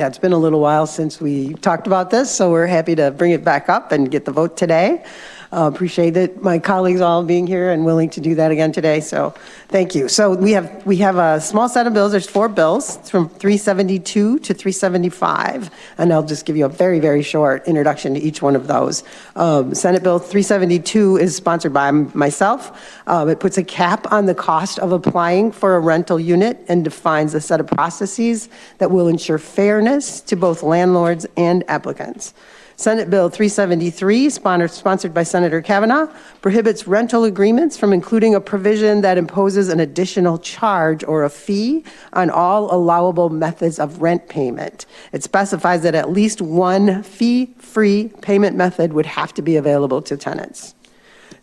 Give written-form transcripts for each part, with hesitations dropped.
Yeah, it's been a little while since we talked about this, so we're happy to bring it back up and get the vote today. Appreciate it, my colleagues all being here and willing to do that again today, so thank you. So we have a small set of bills. There's 4 bills. It's from 372 to 375, and I'll just give you a very, very short introduction to each one of those. Senate Bill 372 is sponsored by myself. It puts a cap on the cost of applying for a rental unit and defines a set of processes that will ensure fairness to both landlords and applicants. Senate Bill 373, sponsored by Senator Kavanaugh, prohibits rental agreements from including a provision that imposes an additional charge or a fee on all allowable methods of rent payment. It specifies that at least one fee-free payment method would have to be available to tenants.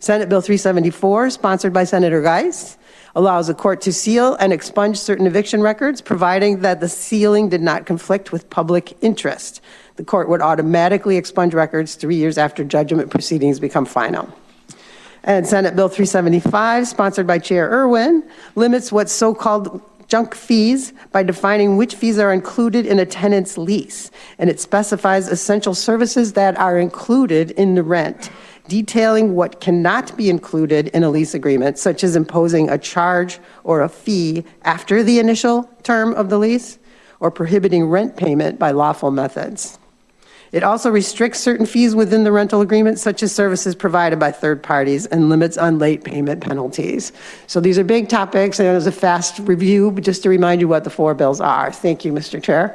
Senate Bill 374, sponsored by Senator Geis, allows a court to seal and expunge certain eviction records, providing that the sealing did not conflict with public interest. The court would automatically expunge records 3 years after judgment proceedings become final. And Senate Bill 375, sponsored by Chair Irwin, limits what's so-called junk fees by defining which fees are included in a tenant's lease. And it specifies essential services that are included in the rent, detailing what cannot be included in a lease agreement, such as imposing a charge or a fee after the initial term of the lease, or prohibiting rent payment by lawful methods. It also restricts certain fees within the rental agreement, such as services provided by third parties, and limits on late payment penalties. So these are big topics, and it was a fast review, but just to remind you what the 4 bills are. Thank you, Mr. Chair.